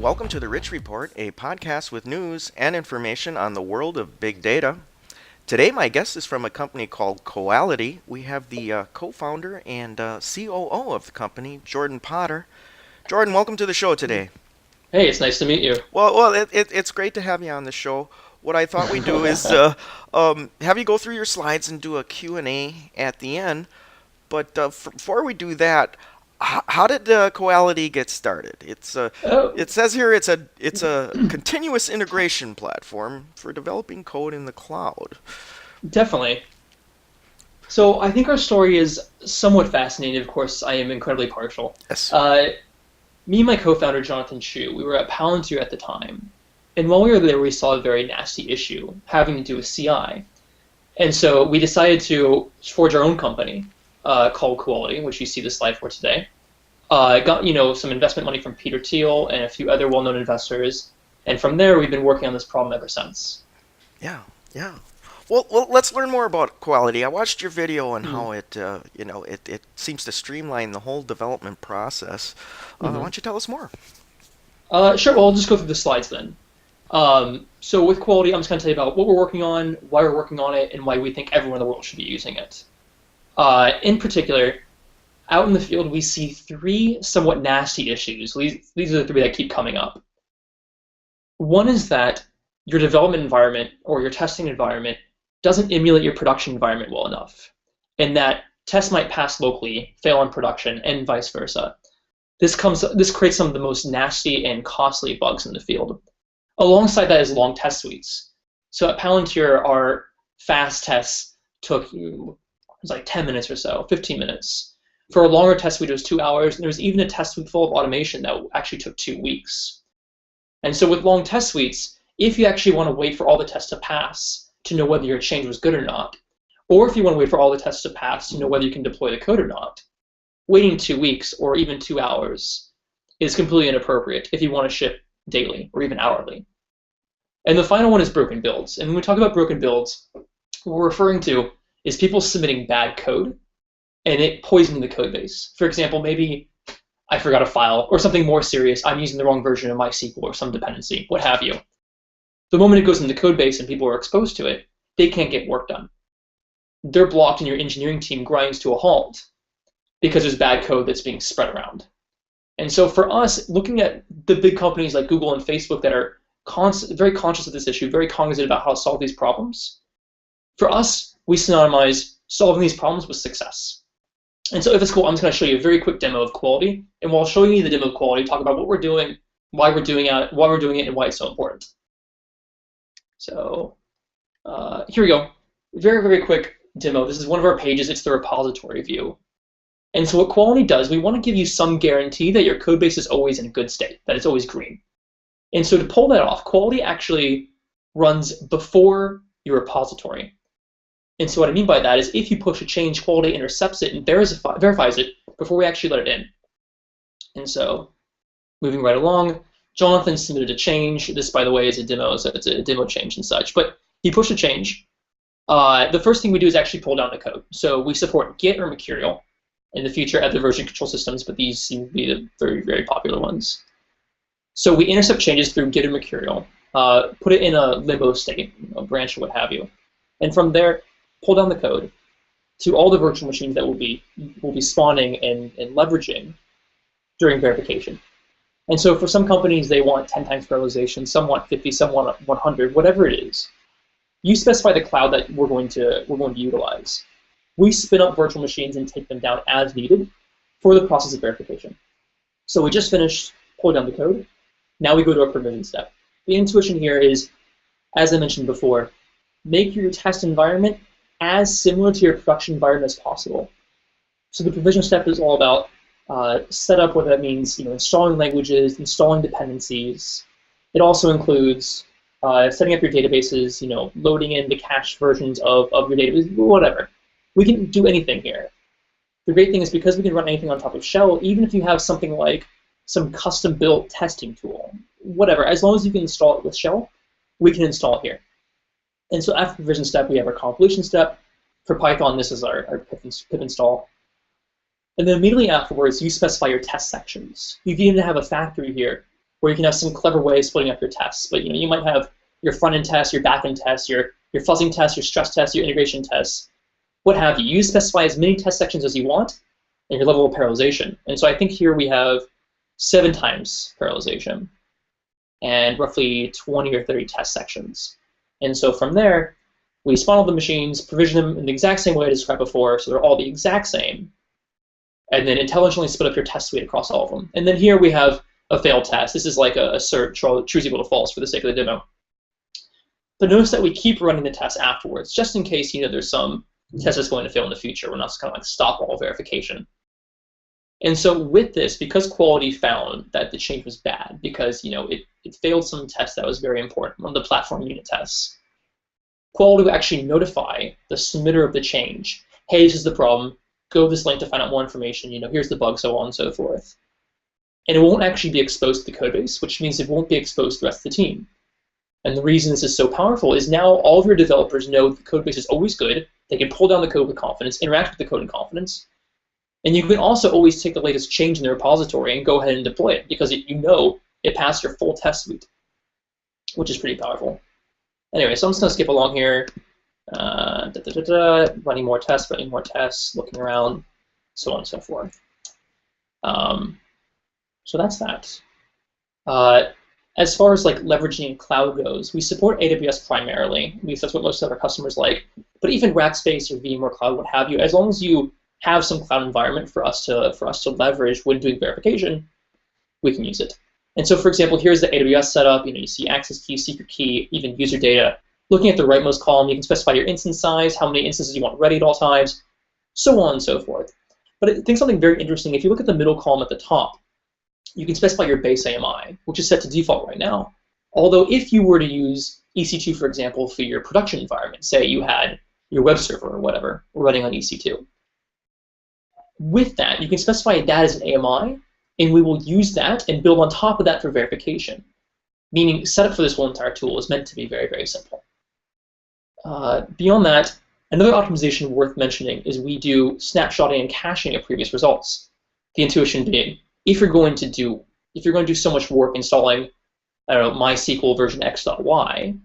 Welcome to the Rich Report, a podcast with news and information on the world of big data. Today, my guest is from a company called Koality. We have the co-founder and COO of the company, Jordan Potter. Jordan, welcome to the show today. Hey, it's nice to meet you. Well, it's great to have you on the show. What I thought we'd do is have you go through your slides and do a Q&A at the end. But before we do that, how did Koality get started? Oh, It says here it's a continuous integration platform for developing code in the cloud. definitely. So I think our story is somewhat fascinating. Of course, I am incredibly partial. Yes. Me and my co-founder, Jonathan Chu, we were at Palantir at the time. And while we were there, we saw a very nasty issue having to do with CI. And so we decided to forge our own company called Koality, which you see the slide for today. Got some investment money from Peter Thiel and a few other well-known investors. And from there, we've been working on this problem ever since. Yeah. Yeah. Well, let's learn more about Koality. I watched your video on Mm-hmm. how it seems to streamline the whole development process. Why Mm-hmm. don't you tell us more? Sure, well, I'll just go through the slides then. So with Quality, I'm just going to tell you about what we're working on, why we're working on it, and why we think everyone in the world should be using it. In particular, out in the field, we see three somewhat nasty issues. These are the three that keep coming up. One is that your development environment or your testing environment doesn't emulate your production environment well enough, and that tests might pass locally, fail on production, and vice versa. This creates some of the most nasty and costly bugs in the field. Alongside that is long test suites. So at Palantir, our fast tests took it was like 10 minutes or so, 15 minutes. For a longer test suite, it was 2 hours, and there was even a test suite full of automation that actually took 2 weeks. And so with long test suites, if you actually want to wait for all the tests to pass to know whether your change was good or not, or if you want to wait for all the tests to pass to know whether you can deploy the code or not, waiting 2 weeks or even 2 hours is completely inappropriate if you want to ship daily or even hourly. And the final one is broken builds. And when we talk about broken builds, what we're referring to is people submitting bad code and it poisoning the code base. For example, maybe I forgot a file or something more serious. I'm using the wrong version of MySQL or some dependency, what have you. The moment it goes in the code base and people are exposed to it, they can't get work done. They're blocked and your engineering team grinds to a halt because there's bad code that's being spread around. And so for us, looking at the big companies like Google and Facebook that are very conscious of this issue, very cognizant about how to solve these problems, for us, we synonymize solving these problems with success. And so if it's cool, I'm just going to show you a very quick demo of Quality. And while showing you the demo of Quality, talk about what we're doing, why we're doing it, and why it's so important. So here we go. Very, very quick demo. This is one of our pages. It's the repository view. And so what Quality does, we want to give you some guarantee that your code base is always in a good state, that it's always green. And so to pull that off, Quality actually runs before your repository. And so what I mean by that is if you push a change, Quality intercepts it and verifies it before we actually let it in. And so moving right along, Jonathan submitted a change. This, by the way, is a demo, so it's a demo change and such. But he pushed a change. The first thing we do is actually pull down the code. So we support Git or Mercurial. In the future, other version control systems, but these seem to be the very, very popular ones. So we intercept changes through Git or Mercurial, put it in a limbo state, a branch or what have you, and from there, pull down the code to all the virtual machines that will be spawning and leveraging during verification. And so for some companies, they want 10 times parallelization, some want 50, some want 100, whatever it is. You specify the cloud that we're going to utilize. We spin up virtual machines and take them down as needed for the process of verification. So we just finished pulling down the code. Now we go to a provision step. The intuition here is, as I mentioned before, make your test environment as similar to your production environment as possible. So the provision step is all about setup, whether that means installing languages, installing dependencies. It also includes setting up your databases, loading in the cached versions of your database, whatever. We can do anything here. The great thing is because we can run anything on top of Shell, even if you have something like some custom-built testing tool, whatever, as long as you can install it with Shell, we can install it here. And so after the provision step, we have our compilation step. For Python, this is our pip install. And then immediately afterwards, you specify your test sections. You can even have a factory here where you can have some clever way of splitting up your tests. But you might have your front-end tests, your back-end tests, your fuzzing tests, your stress tests, your integration tests, what have you. You specify as many test sections as you want and your level of parallelization. And so I think here we have 7 times parallelization and roughly 20 or 30 test sections. And so from there, we spawn all the machines, provision them in the exact same way I described before, so they're all the exact same, and then intelligently split up your test suite across all of them. And then here we have a failed test. This is like a assert true is equal to false for the sake of the demo. But notice that we keep running the test afterwards, just in case there's some test that's going to fail in the future. We're not just kind of like stop all verification. And so with this, because Koality found that the change was bad, because it failed some test that was very important, one of the platform unit tests, Koality will actually notify the submitter of the change. Hey, this is the problem. Go to this link to find out more information. Here's the bug, so on and so forth. And it won't actually be exposed to the codebase, which means it won't be exposed to the rest of the team. And the reason this is so powerful is now all of your developers know the codebase is always good. They can pull down the code with confidence, interact with the code in confidence. And you can also always take the latest change in the repository and go ahead and deploy it because it passed your full test suite, which is pretty powerful. Anyway, so I'm just going to skip along here. Running more tests, looking around, so on and so forth. So that's that. As far as leveraging cloud goes, we support AWS primarily because that's what most of our customers like. But even Rackspace or VMware Cloud, what have you, as long as you have some cloud environment for us to leverage when doing verification, we can use it. And so, for example, here's the AWS setup. You see access key, secret key, even user data. Looking at the rightmost column, you can specify your instance size, how many instances you want ready at all times, so on and so forth. But I think something very interesting, if you look at the middle column at the top, you can specify your base AMI, which is set to default right now. Although if you were to use EC2, for example, for your production environment, say you had your web server or whatever running on EC2, with that, you can specify that as an AMI, and we will use that and build on top of that for verification. Meaning, setup for this whole entire tool is meant to be very, very simple. Beyond that, another optimization worth mentioning is we do snapshotting and caching of previous results. The intuition being, if you're going to do so much work installing, MySQL version x.y,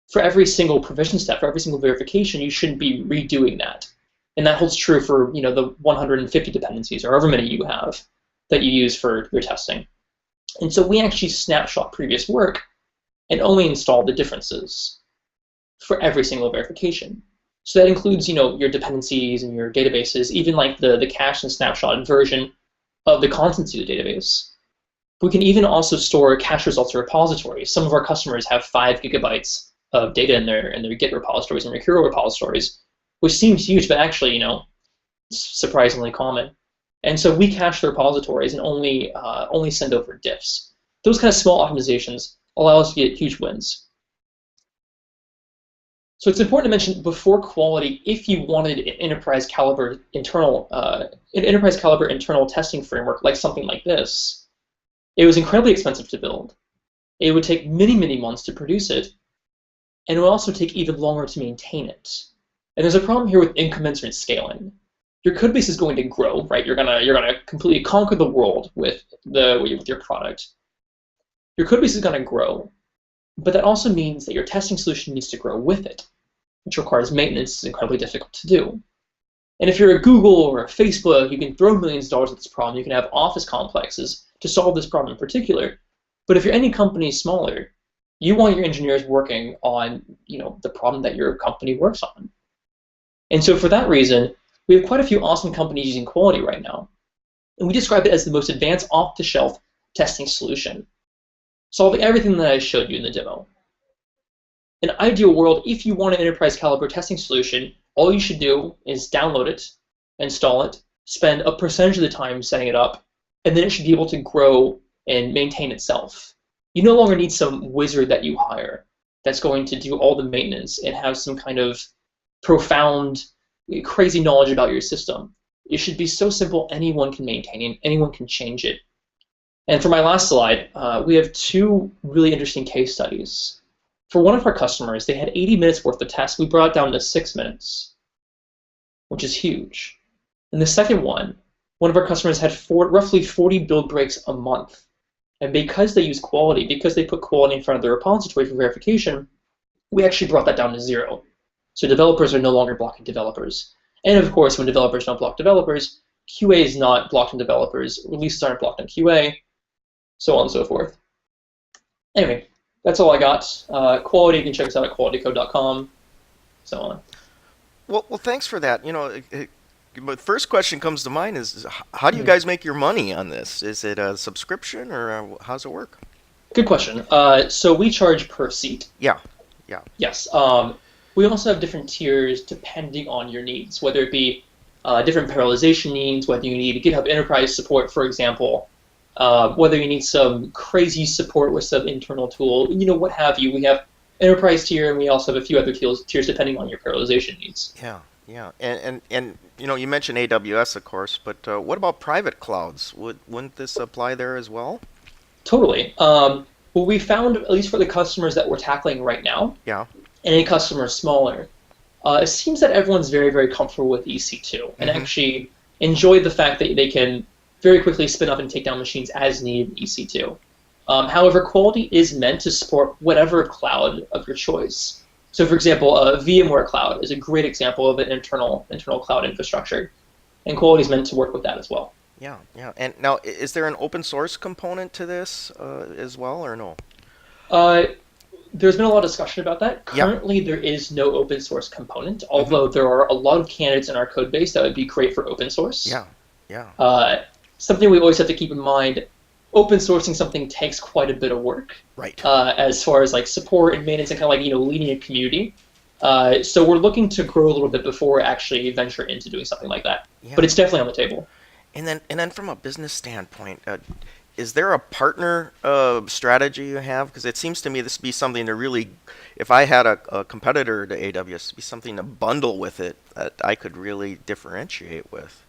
for every single provision step, for every single verification, you shouldn't be redoing that. And that holds true for the 150 dependencies or however many you have that you use for your testing. And so we actually snapshot previous work and only install the differences for every single verification. So that includes your dependencies and your databases, even like the cached and snapshotted version of the contents of the database. We can even also store cache results in repositories. Some of our customers have 5 gigabytes of data in their Git repositories and Mercurial repositories, which seems huge, but actually, it's surprisingly common. And so we cache the repositories and only send over diffs. Those kind of small optimizations allow us to get huge wins. So it's important to mention before Koality, if you wanted an enterprise caliber internal testing framework like something like this, it was incredibly expensive to build. It would take many, many months to produce it, and it would also take even longer to maintain it. And there's a problem here with incommensurate scaling. Your code base is going to grow, right? You're gonna completely conquer the world with your product. Your code base is gonna grow, but that also means that your testing solution needs to grow with it, which requires maintenance. It's incredibly difficult to do. And if you're a Google or a Facebook, you can throw millions of dollars at this problem. You can have office complexes to solve this problem in particular. But if you're any company smaller, you want your engineers working on the problem that your company works on. And so for that reason, we have quite a few awesome companies using Koality right now. And we describe it as the most advanced off-the-shelf testing solution, solving everything that I showed you in the demo. In an ideal world, if you want an enterprise caliber testing solution, all you should do is download it, install it, spend a percentage of the time setting it up, and then it should be able to grow and maintain itself. You no longer need some wizard that you hire that's going to do all the maintenance and have some kind of profound, crazy knowledge about your system. It should be so simple anyone can maintain it, anyone can change it. And for my last slide, we have 2 really interesting case studies. For one of our customers, they had 80 minutes worth of tests. We brought it down to 6 minutes, which is huge. And the second one of our customers had roughly 40 build breaks a month. And because they use Koality, because they put Koality in front of the repository for verification, we actually brought that down to 0. So developers are no longer blocking developers. And of course, when developers don't block developers, QA is not blocked on developers, releases aren't blocked on QA, so on and so forth. Anyway, that's all I got. Koality, you can check us out at koalitycode.com, so on. Well, thanks for that. But first question comes to mind is how do you guys make your money on this? Is it a subscription or how's it work? Good question. So we charge per seat. Yeah. Yes. We also have different tiers depending on your needs, whether it be different parallelization needs, whether you need GitHub Enterprise support, for example, whether you need some crazy support with some internal tool, what have you. We have Enterprise tier, and we also have a few other tiers depending on your parallelization needs. Yeah. And you mentioned AWS, of course, but what about private clouds? Wouldn't this apply there as well? Totally. What we found, at least for the customers that we're tackling right now, Yeah. and any customer smaller, it seems that everyone's very, very comfortable with EC2 and actually enjoy the fact that they can very quickly spin up and take down machines as needed in EC2. However, Koality is meant to support whatever cloud of your choice. So, for example, VMware Cloud is a great example of an internal cloud infrastructure, and Koality is meant to work with that as well. Yeah. And now, is there an open source component to this as well, or no? There's been a lot of discussion about that. Yeah. Currently, there is no open source component, although there are a lot of candidates in our code base that would be great for open source. Yeah. Something we always have to keep in mind, open sourcing something takes quite a bit of work. Right. As far as like support and maintenance and kind of like, leading a community. So we're looking to grow a little bit before we actually venture into doing something like that. Yeah. But it's definitely on the table. And then from a business standpoint, is there a partner strategy you have? Because it seems to me this would be something to really, if I had a competitor to AWS, it'd be something to bundle with it that I could really differentiate with.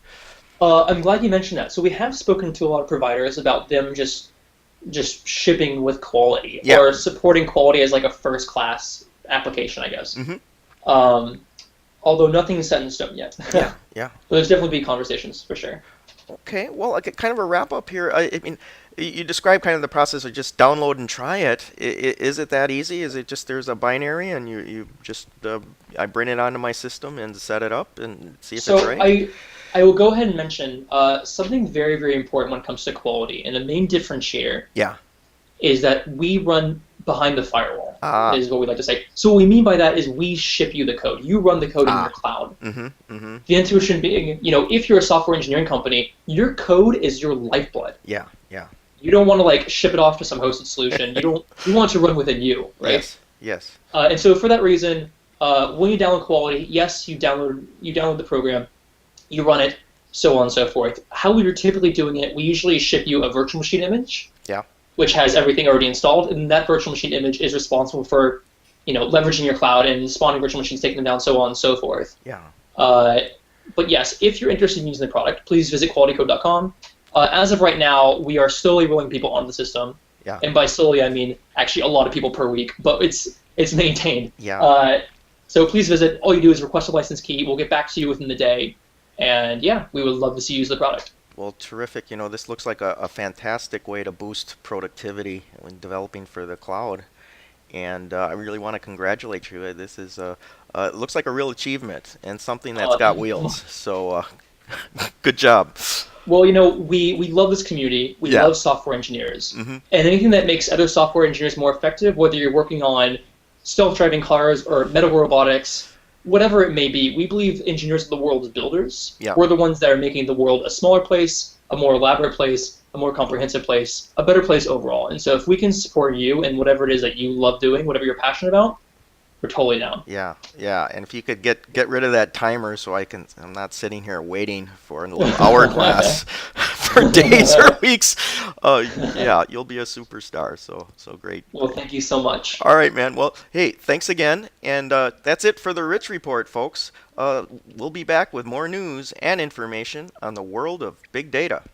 I'm glad you mentioned that. So we have spoken to a lot of providers about them just shipping with Koality or supporting Koality as like a first-class application, I guess. Although nothing's set in stone yet. Yeah. But there's definitely be conversations for sure. Okay, well, like kind of a wrap up here. I mean, you described kind of the process of just download and try it. Is it that easy? Is it just there's a binary and you just I bring it onto my system and set it up and see if it's right? I will go ahead and mention something very, very important when it comes to Koality, and the main differentiator is that we run behind the firewall, is what we like to say. So what we mean by that is we ship you the code. You run the code in your cloud. The intuition being, if you're a software engineering company, your code is your lifeblood. Yeah. You don't want to like ship it off to some hosted solution. You want it to run within you, right? Yes. And so for that reason, when you download Koality, yes, you download the program, you run it, so on and so forth. How we are typically doing it, we usually ship you a virtual machine image, which has everything already installed, and that virtual machine image is responsible for, leveraging your cloud and spawning virtual machines, taking them down, so on and so forth. But yes, if you're interested in using the product, please visit koalitycode.com. As of right now, we are slowly rolling people onto the system. And by slowly, I mean actually a lot of people per week, but it's maintained. So please visit. All you do is request a license key. We'll get back to you within the day. And we would love to see you use the product. Well, terrific. This looks like a fantastic way to boost productivity when developing for the cloud. And I really want to congratulate you. This is it looks like a real achievement and something that's got wheels. So good job. Well, we love this community. We love software engineers. And anything that makes other software engineers more effective, whether you're working on self-driving cars or medical robotics, whatever it may be, we believe engineers are the world's builders. We're the ones that are making the world a smaller place, a more elaborate place, a more comprehensive place, a better place overall. And so if we can support you in whatever it is that you love doing, whatever you're passionate about, we're totally down. Yeah. And if you could get rid of that timer so I'm not sitting here waiting for a little hourglass for days or weeks, you'll be a superstar. So great. Well, thank you so much. All right, man. Well, hey, thanks again. And that's it for the Rich Report, folks. We'll be back with more news and information on the world of big data.